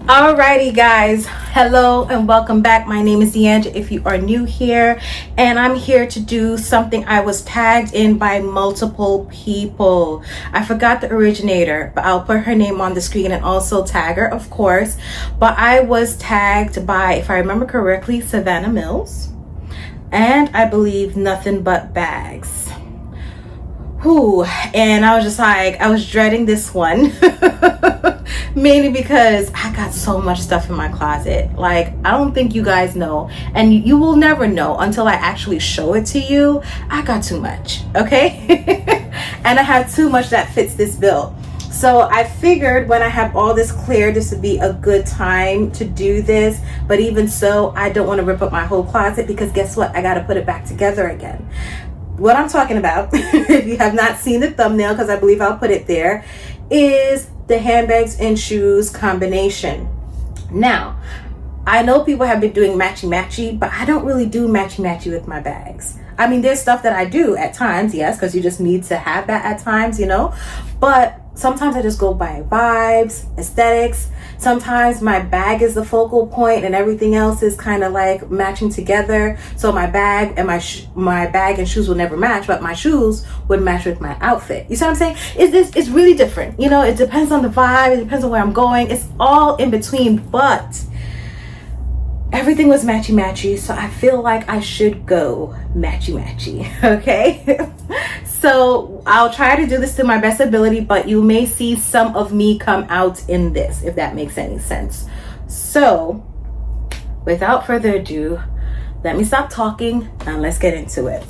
Alrighty guys, hello and welcome back. My name is Deandra if you are new here, and I'm here to do something I was tagged in by multiple people. I forgot the originator, but I'll put her name on the screen and also tag her, of course. But I was tagged by, if I remember correctly, Savannah Mills, and I believe Nothing But Bags. Whew. And I was just like, I was dreading this one. Mainly because I got so much stuff in my closet. Like, I don't think you guys know, and you will never know until I actually show it to you. I got too much, okay? And I have too much that fits this bill. So I figured when I have all this clear, this would be a good time to do this. But even so, I don't want to rip up my whole closet, because guess what? I got to put it back together again. What I'm talking about, if you have not seen the thumbnail, because I believe I'll put it there, is the handbags and shoes combination. Now, I know people have been doing matchy-matchy, but I don't really do matchy-matchy with my bags. I mean, there's stuff that I do at times, yes, because you just need to have that at times, you know. But sometimes I just go by vibes, aesthetics. Sometimes my bag is the focal point and everything else is kind of like matching together. So my bag and my bag and shoes will never match, but my shoes would match with my outfit. You see what I'm saying? It's really different. You know, it depends on the vibe. It depends on where I'm going. It's all in between, but everything was matchy-matchy, so I feel like I should go matchy-matchy, okay? So I'll try to do this to my best ability, but you may see some of me come out in this, if that makes any sense. So without further ado, let me stop talking and let's get into it.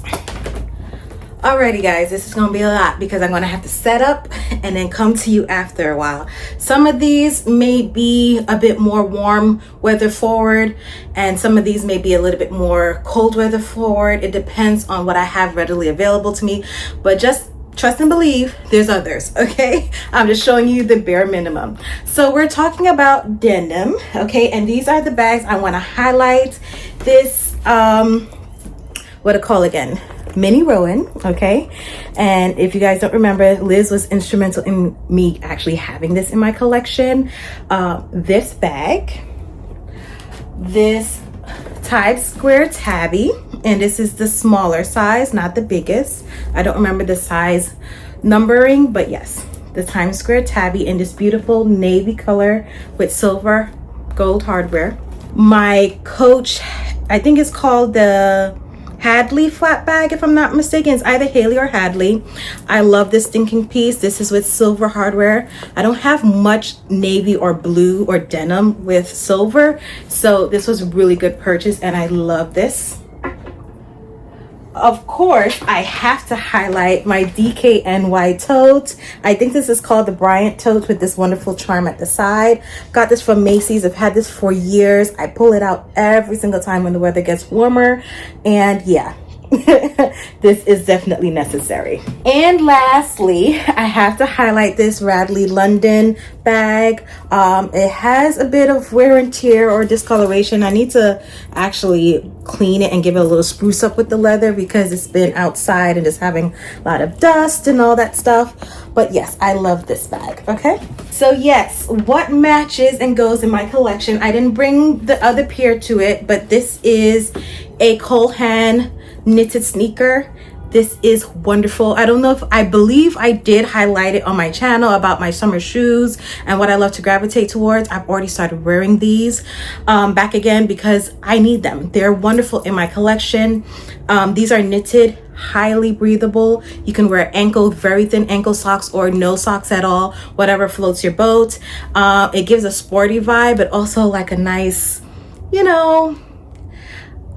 Alrighty guys, this is going to be a lot because I'm going to have to set up and then come to you after a while. Some of these may be a bit more warm weather forward, and some of these may be a little bit more cold weather forward. It depends on what I have readily available to me, but just trust and believe there's others, okay? I'm just showing you the bare minimum. So we're talking about denim, okay? And these are the bags I want to highlight. This, what to call again? Mini Rowan, okay? And if you guys don't remember, Liz was instrumental in me actually having this in my collection. This bag, this Times Square tabby, and this is the smaller size, not the biggest. I don't remember the size numbering, but yes, the Times Square tabby in this beautiful navy color with silver gold hardware. My Coach, I think it's called the Hadley flat bag, if I'm not mistaken. It's either Haley or Hadley. I love this thinking piece. This is with silver hardware. I don't have much navy or blue or denim with silver, so this was a really good purchase and I love this. Of course, I have to highlight my DKNY tote. I think this is called the Bryant tote with this wonderful charm at the side. Got this from Macy's. I've had this for years. I pull it out every single time when the weather gets warmer. And yeah, this is definitely necessary. And lastly, I have to highlight this Radley London bag. It has a bit of wear and tear or discoloration. I need to actually clean it and give it a little spruce up with the leather because it's been outside and just having a lot of dust and all that stuff. But yes, I love this bag, okay? So yes, what matches and goes in my collection? I didn't bring the other pair to it, but this is a Colehan knitted sneaker. This is wonderful. I believe I did highlight it on my channel about my summer shoes and what I love to gravitate towards. I've already started wearing these back again because I need them. They're wonderful in my collection. These are knitted, highly breathable. You can wear very thin ankle socks or no socks at all, whatever floats your boat. It gives a sporty vibe, but also like a nice, you know,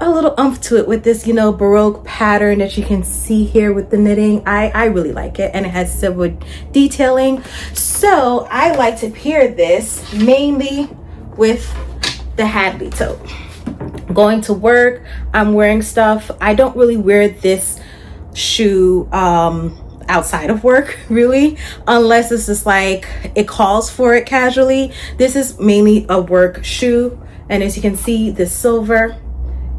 a little oomph to it with this, you know, Baroque pattern that you can see here with the knitting. I really like it, and it has silver detailing. So I like to pair this mainly with the Hadley tote. Going to work, I'm wearing stuff. I don't really wear this shoe outside of work, really, unless it's just like it calls for it casually. This is mainly a work shoe, and as you can see, the silver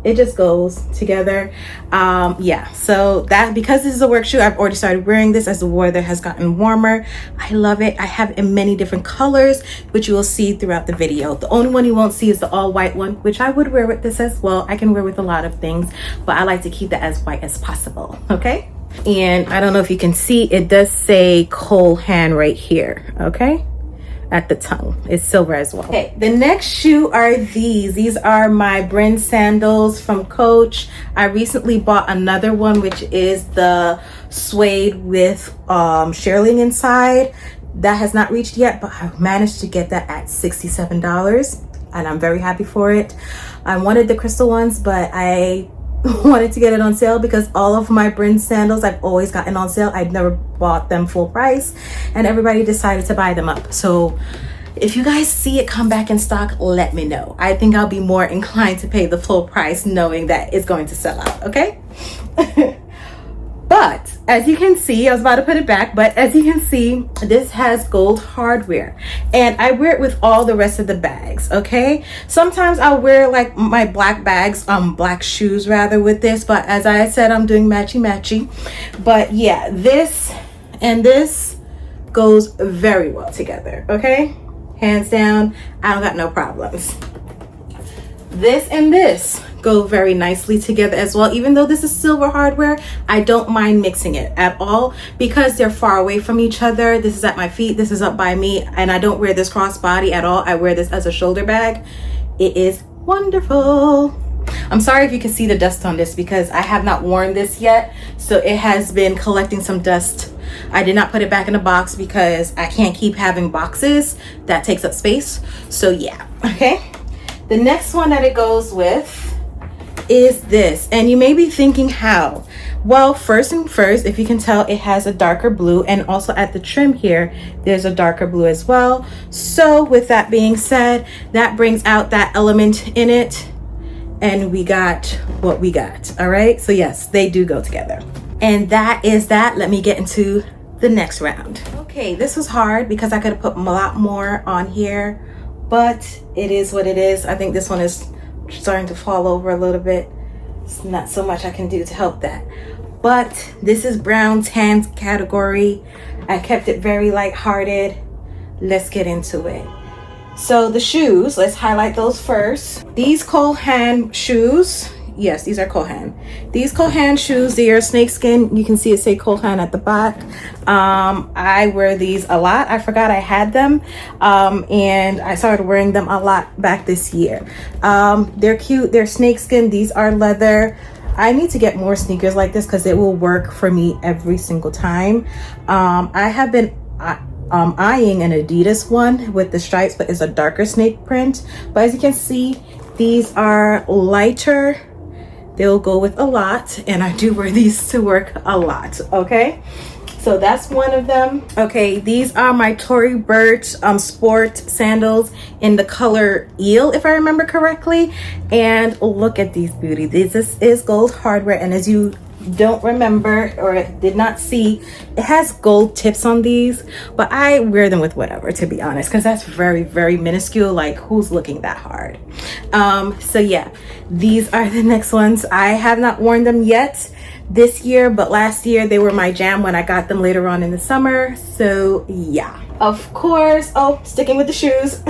it just goes together. Yeah, so that, because this is a work shoe, I've already started wearing this as the weather has gotten warmer. I love it. I have it in many different colors, which you will see throughout the video. The only one you won't see is the all white one, which I would wear with this as well. I can wear with a lot of things, but I like to keep that as white as possible. Okay, and I don't know if you can see, it does say Cole Haan right here. Okay, at the tongue, it's silver as well. Okay, the next shoe are these are my Bryn sandals from Coach. I recently bought another one, which is the suede with shearling inside. That has not reached yet, but I managed to get that at $67, and I'm very happy for it. I wanted the crystal ones, but I wanted to get it on sale because all of my Bryn sandals I've always gotten on sale. I'd never bought them full price, and everybody decided to buy them up. So if you guys see it come back in stock, let me know. I think I'll be more inclined to pay the full price knowing that it's going to sell out. Okay. But as you can see, I was about to put it back, but as you can see, this has gold hardware, and I wear it with all the rest of the bags. Okay, sometimes I'll wear like my black bags, black shoes rather, with this, but as I said, I'm doing matchy matchy. But yeah, this and this goes very well together. Okay, hands down, I don't got no problems. This and this go very nicely together as well. Even though this is silver hardware, I don't mind mixing it at all because they're far away from each other. This is at my feet, this is up by me, and I don't wear this crossbody at all. I wear this as a shoulder bag. It is wonderful. I'm sorry if you can see the dust on this because I have not worn this yet, so it has been collecting some dust. I did not put it back in the box because I can't keep having boxes that takes up space. So yeah, okay. The next one that it goes with is this, and you may be thinking how. Well, first and first, if you can tell, it has a darker blue, and also at the trim here there's a darker blue as well. So with that being said, that brings out that element in it, and we got what we got. All right, so yes, they do go together, and that is that. Let me get into the next round. Okay, this was hard because I could have put a lot more on here, but it is what it is. I think this one is starting to fall over a little bit. It's not so much I can do to help that, but this is brown tan category. I kept it very lighthearted. Let's get into it. So the shoes, let's highlight those first. These Cole Haan shoes, yes, these are Cole Haan. These Cole Haan shoes, they are snakeskin. You can see it say Cole Haan at the back. I wear these a lot. I forgot I had them, and I started wearing them a lot back this year. They're cute. They're snakeskin. These are leather. I need to get more sneakers like this because it will work for me every single time. I have been eyeing an Adidas one with the stripes, but it's a darker snake print. But as you can see, these are lighter. They'll go with a lot, and I do wear these to work a lot. Okay, so that's one of them. Okay, these are my Tory Burch sport sandals in the color eel, if I remember correctly. And look at these beauty. This is gold hardware, and as you don't remember or did not see, it has gold tips on these, but I wear them with whatever, to be honest, because that's very, very minuscule. Like, who's looking that hard? So yeah, these are the next ones. I have not worn them yet this year, but last year they were my jam when I got them later on in the summer. So yeah, of course. Oh, sticking with the shoes.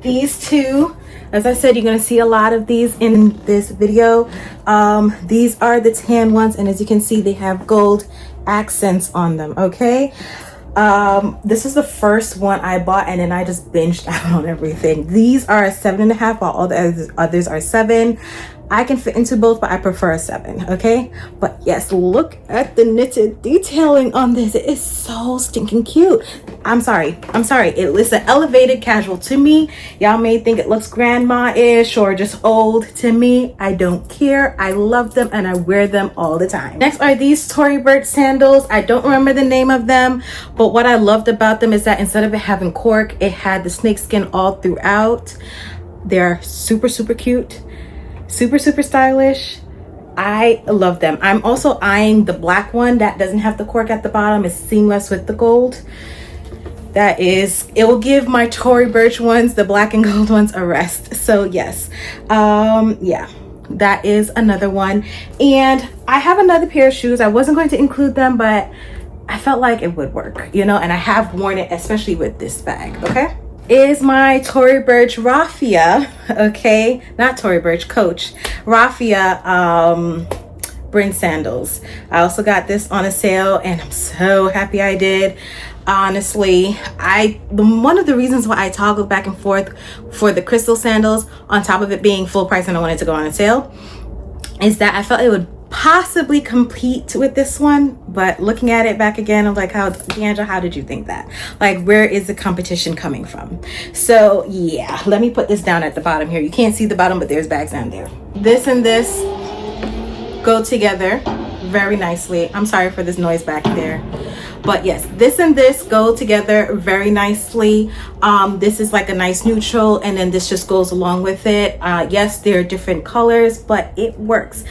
These two, as I said, you're going to see a lot of these in this video. These are the tan ones, and as you can see, they have gold accents on them. Okay, this is the first one I bought, and then I just binged out on everything. These are a 7.5, while all the others are 7. I can fit into both, but I prefer a 7. Okay, but yes, look at the knitted detailing on this. It is so stinking cute. I'm sorry, it's an elevated casual to me. Y'all may think it looks grandma-ish or just old. To me, I don't care. I love them, and I wear them all the time. Next are these Tory Burch sandals. I don't remember the name of them, but what I loved about them is that instead of it having cork, it had the snakeskin all throughout. They're super, super cute. Super, super stylish. I love them. I'm also eyeing the black one that doesn't have the cork at the bottom. It's seamless with the gold. That is, it will give my Tory Burch ones, the black and gold ones, a rest. So yes, yeah, that is another one. And I have another pair of shoes. I wasn't going to include them, but I felt like it would work, you know, and I have worn it, especially with this bag, okay? Is my Tory Burch Raffia, okay? Not Tory Burch, Coach. Raffia, Bryn sandals. I also got this on a sale and I'm so happy I did. Honestly, one of the reasons why I toggled back and forth for the crystal sandals on top of it being full price and I wanted to go on a sale is that I felt it would possibly compete with this one, but looking at it back again, I'm like, D'Angelo, how did you think that? Like, where is the competition coming from? So yeah, let me put this down at the bottom here. You can't see the bottom, but there's bags down there. This and this go together very nicely. I'm sorry for this noise back there, but yes, this and this go together very nicely. This is like a nice neutral, and then this just goes along with it. Yes, they're different colors, but it works.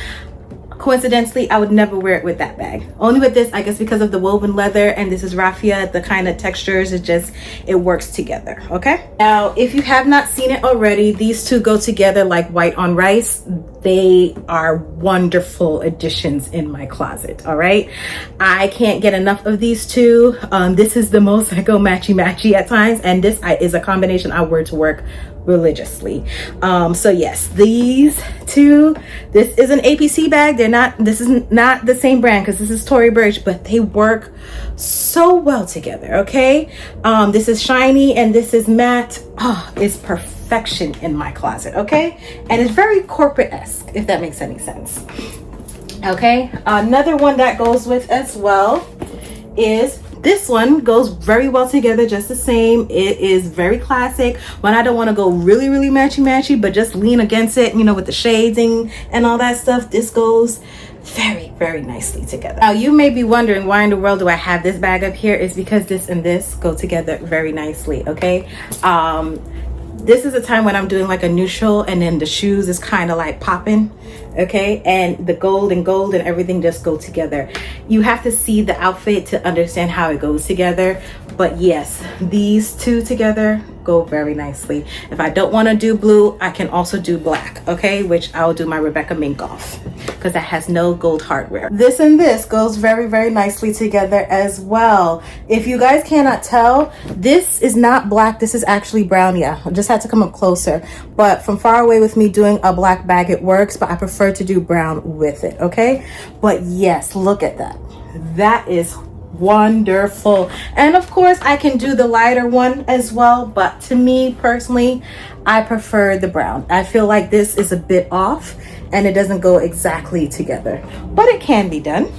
Coincidentally, I would never wear it with that bag. Only with this, I guess, because of the woven leather, and this is raffia, the kind of textures, it works together, okay? Now, if you have not seen it already, these two go together like white on rice. They are wonderful additions in my closet, all right? I can't get enough of these two. This is the most I go matchy-matchy at times, and this is a combination I wear to work religiously. So yes, these two, this is an APC bag. This is not the same brand because this is Tory Burch, but they work so well together, okay? This is shiny and this is matte. Oh, it's perfection in my closet, okay? And it's very corporate-esque, if that makes any sense. Okay, another one that goes with as well is this one. Goes very well together, just the same. It is very classic. When I don't want to go really matchy but just lean against it, you know, with the shading and all that stuff, this goes very nicely together. Now you may be wondering, why in the world do I have this bag up here? It's because this and this go together very nicely, okay? This is a time when I'm doing like a neutral, and then the shoes is kind of like popping, okay? And the gold and everything just go together. You have to see the outfit to understand how it goes together. But yes, these two together go very nicely. If I don't want to do blue, I can also do black, okay? Which I'll do my Rebecca Minkoff because that has no gold hardware. This and this goes very nicely together as well. If you guys cannot tell, this is not black. This is actually brown. Yeah, I just had to come up closer. But from far away with me doing a black bag, it works, but I prefer to do brown with it, okay? But yes, look at that. That is wonderful. And of course I can do the lighter one as well, but to me personally, I prefer the brown. I feel like this is a bit off and it doesn't go exactly together, but it can be done.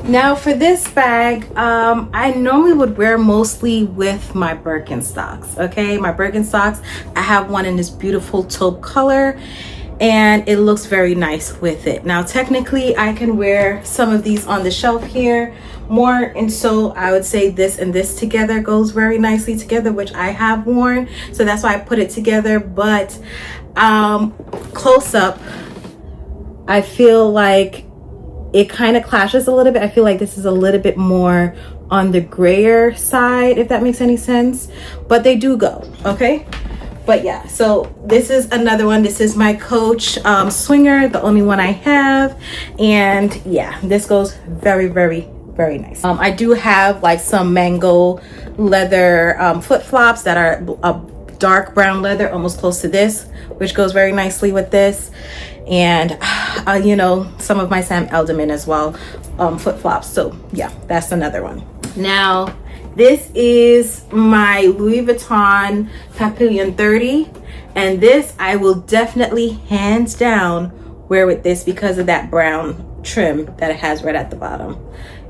Now for this bag, I normally would wear mostly with my Birkenstocks, okay? My Birkenstocks, I have one in this beautiful taupe color and it looks very nice with it. Now technically I can wear some of these on the shelf here more, and so I would say this and this together goes very nicely together, which I have worn, so that's why I put it together. But close up, I feel like it kind of clashes a little bit. I feel like this is a little bit more on the grayer side, if that makes any sense, but they do go, okay? But yeah, so this is another one. This is my Coach Swinger, the only one I have, and yeah, this goes very nice. I do have like some mango leather flip-flops that are a dark brown leather, almost close to this, which goes very nicely with this. And you know, some of my Sam Elderman as well, flip-flops. So yeah, that's another one. Now this is my Louis Vuitton Papillon 30, and this I will definitely hands down wear with this because of that brown trim that it has right at the bottom.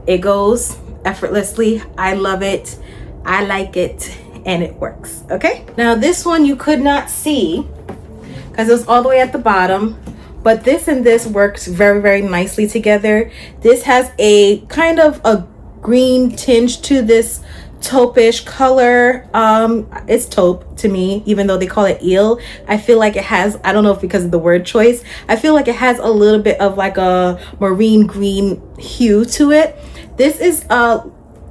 It goes effortlessly. I love it. I like it, and it works, okay? Now this one you could not see because it was all the way at the bottom, but this and this works very nicely together. This has a kind of a green tinge to this taupe-ish color. It's taupe to me, even though they call it eel. I feel like it has, I don't know if because of the word choice, I feel like it has a little bit of like a marine green hue to it. This is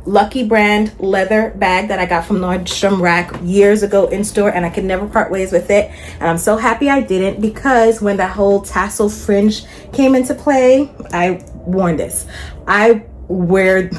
Lucky brand leather bag that I got from Nordstrom Rack years ago in store, and I could never part ways with it. And I'm so happy I didn't, because when that whole tassel fringe came into play, I worn this. I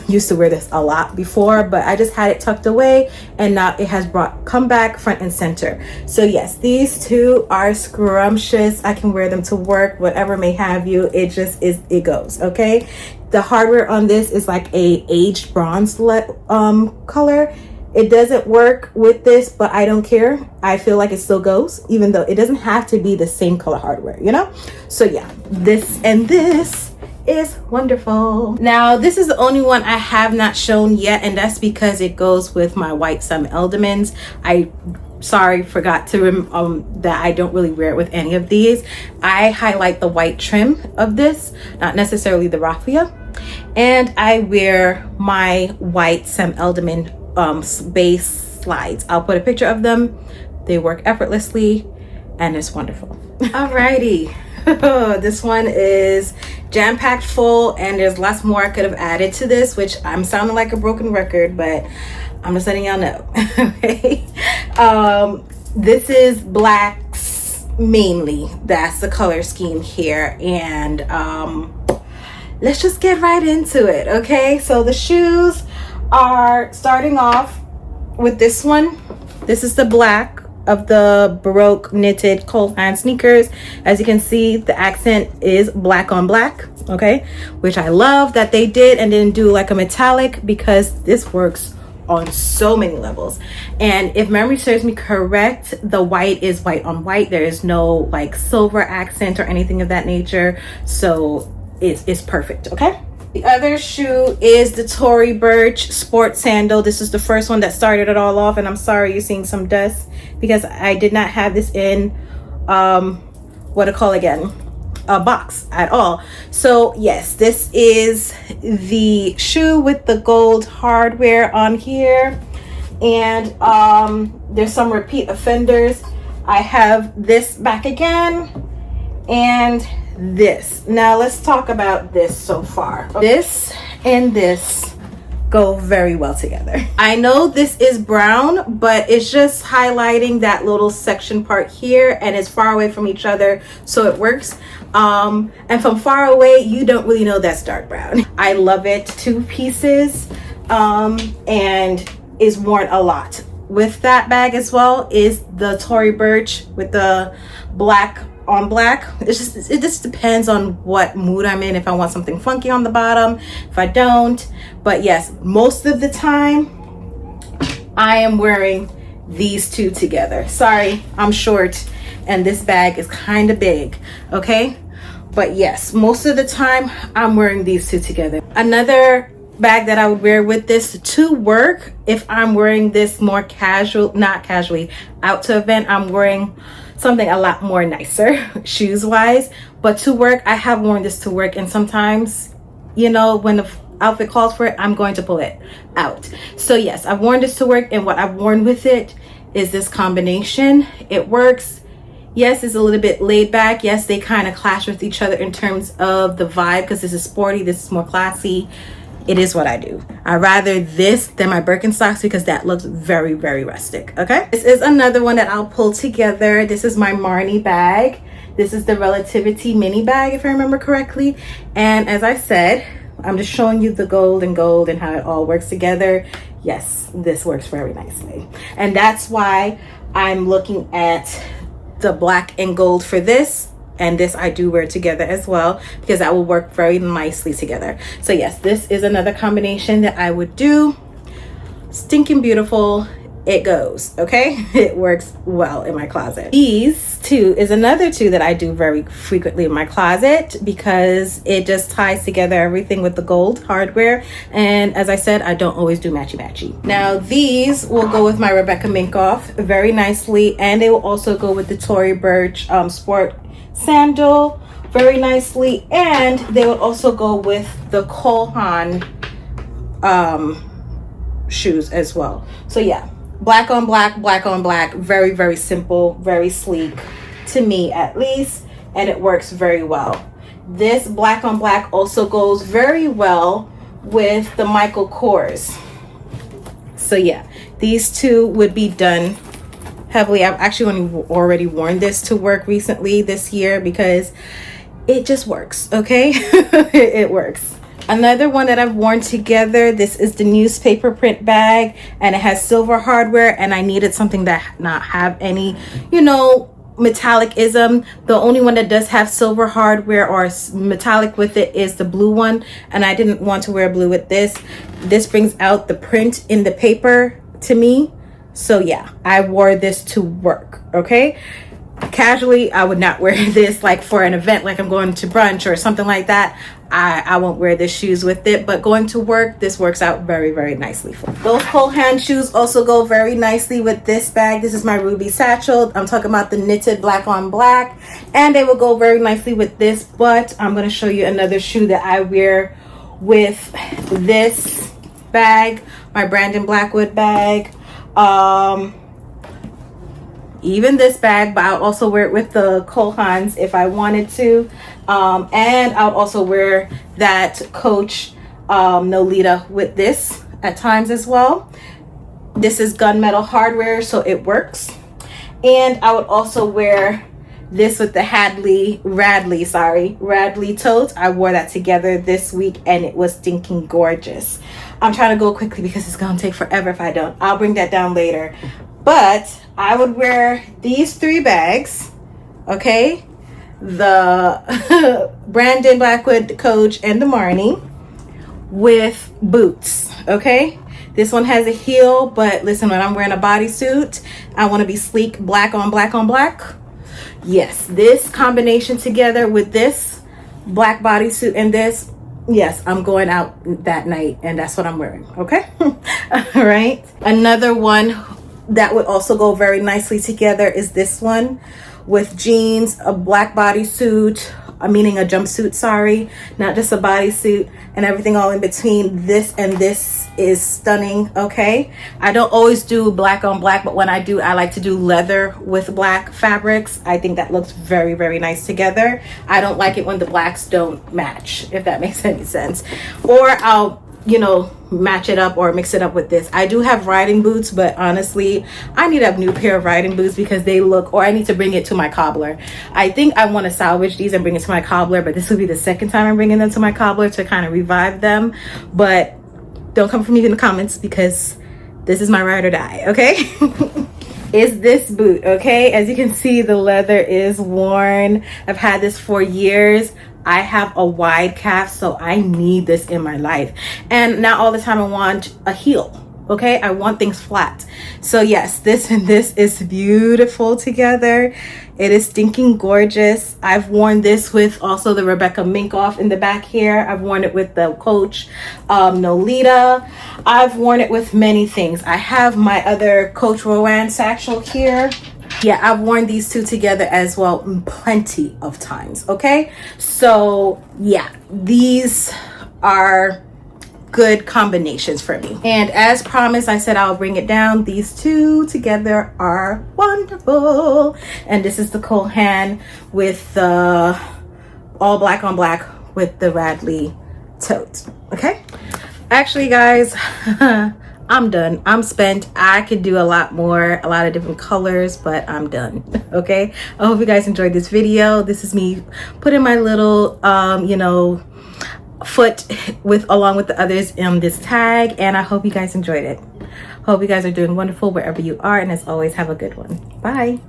used to wear this a lot before, but I just had it tucked away, and now it has come back front and center. So yes, these two are scrumptious. I can wear them to work, whatever may have you. It just is, it goes. Okay, the hardware on this is like a aged bronze color. It doesn't work with this, but I don't care. I feel like it still goes, even though it doesn't have to be the same color hardware, you know? So yeah, this and this is wonderful. Now, this is the only one I have not shown yet, and that's because it goes with my white Sam Edelmans. Forgot to that I don't really wear it with any of these. I highlight the white trim of this, not necessarily the raffia, and I wear my white Sam Edelman base slides. I'll put a picture of them. They work effortlessly, and it's wonderful. Alrighty. This one is jam-packed full, and there's lots more I could have added to this, which I'm sounding like a broken record, but I'm just letting y'all know. Okay. This is blacks mainly. That's the color scheme here, and let's just get right into it. Okay, so the shoes are starting off with this one. This is the black of the Baroque knitted cold hand sneakers. As you can see, the accent is black on black, okay, which I love that they did and didn't do like a metallic, because this works on so many levels. And if memory serves me correct, the white is white on white. There is no like silver accent or anything of that nature, so it's perfect. Okay, the other shoe is the Tory Burch sport sandal. This is the first one that started it all off, and I'm sorry you're seeing some dust, because I did not have this in a box at all. So yes, this is the shoe with the gold hardware on here, and there's some repeat offenders. I have this back again, and this. Now let's talk about this so far. This and this go very well together. I know this is brown, but it's just highlighting that little section part here, and it's far away from each other, so it works. And from far away, you don't really know that's dark brown. I love it. 2 pieces, and is worn a lot. With that bag as well is the Tory Burch with the black on black. It just depends on what mood I'm in, if I want something funky on the bottom, if I don't. But yes, most of the time I am wearing these two together. Sorry, I'm short and this bag is kind of big, okay? But yes, most of the time I'm wearing these two together. Another bag that I would wear with this to work, if I'm wearing this more casual, not casually, out to event, I'm wearing something a lot more nicer shoes wise. But to work, I have worn this to work, and sometimes, you know, when the outfit calls for it, I'm going to pull it out. So yes, I've worn this to work, and what I've worn with it is this combination. It works. Yes, it's a little bit laid back. Yes, they kind of clash with each other in terms of the vibe, because this is sporty, this is more classy. It is what I do. I rather this than my Birkenstocks, because that looks very, very rustic. Okay, this is another one that I'll pull together. This is my Marni bag. This is the Relativity mini bag, if I remember correctly. And as I said, I'm just showing you the gold and how it all works together. Yes, this works very nicely, and that's why I'm looking at the black and gold for this. And this I do wear together as well, because that will work very nicely together. So yes, this is another combination that I would do. Stinking beautiful. It goes, okay? It works well in my closet. These two is another two that I do very frequently in my closet, because it just ties together everything with the gold hardware. And as I said, I don't always do matchy matchy. Now these will go with my Rebecca Minkoff very nicely, and they will also go with the Tory Burch sport sandal very nicely, and they will also go with the Cole Haan shoes as well. So yeah, black on black, very, very simple, very sleek to me at least, and it works very well. This black on black also goes very well with the Michael Kors So yeah, these two would be done heavily. I've actually already worn this to work recently this year because it just works. Okay. It works. Another one that I've worn together, this is the newspaper print bag, and it has silver hardware, and I needed something that not have any, you know, metallicism. The only one that does have silver hardware or metallic with it is the blue one, and I didn't want to wear blue with this. This brings out the print in the paper to me. So yeah, I wore this to work. Okay, casually I would not wear this like for an event, like I'm going to brunch or something like that. I won't wear the shoes with it, but going to work, this works out very, very nicely for me. Those Cole Hand shoes also go very nicely with this bag. This is my ruby satchel. I'm talking about the knitted black on black, and they will go very nicely with this. But I'm going to show you another shoe that I wear with this bag, my Brandon Blackwood bag. Even this bag, but I'll also wear it with the Cole Haans if I wanted to. And I'll also wear that Coach Nolita with this at times as well. This is gunmetal hardware, so it works. And I would also wear this with the Radley tote. I wore that together this week and it was stinking gorgeous. I'm trying to go quickly because it's gonna take forever if I don't. I'll bring that down later. But I would wear these three bags, okay? The Brandon Blackwood, Coach, and the Marnie with boots, okay? This one has a heel, but listen, when I'm wearing a bodysuit, I want to be sleek, black on black on black. Yes, this combination together with this black bodysuit and this, yes, I'm going out that night and that's what I'm wearing, okay? All right. Another one that would also go very nicely together is this one with jeans, a black bodysuit, meaning a jumpsuit, sorry, not just a bodysuit, and everything all in between. This and this is stunning, okay? I don't always do black on black, but when I do, I like to do leather with black fabrics. I think that looks very, very nice together. I don't like it when the blacks don't match, if that makes any sense. Or I'll, you know, match it up or mix it up with this. I do have riding boots, but honestly, I need a new pair of riding boots because they look, or I need to bring it to my cobbler. I think I want to salvage these and bring it to my cobbler, but this will be the second time I'm bringing them to my cobbler to kind of revive them. But don't come for me in the comments because this is my ride or die, okay? Is this boot, okay? As you can see, the leather is worn. I've had this for years. I have a wide calf, so I need this in my life. And not all the time I want a heel, okay? I want things flat. So yes, this and this is beautiful together. It is stinking gorgeous. I've worn this with also the Rebecca Minkoff in the back here. I've worn it with the Coach Nolita. I've worn it with many things. I have my other Coach Rowan satchel here. Yeah, I've worn these two together as well plenty of times, okay? So yeah, these are good combinations for me. And as promised, I said I'll bring it down. These two together are wonderful. And this is the Cole Hand with the all black on black with the Radley tote, okay? Actually, guys, I'm done. I'm spent. I could do a lot more, a lot of different colors, but I'm done. Okay. I hope you guys enjoyed this video. This is me putting my little, you know, foot with along with the others in this tag, and I hope you guys enjoyed it. Hope you guys are doing wonderful wherever you are, and as always, have a good one. Bye.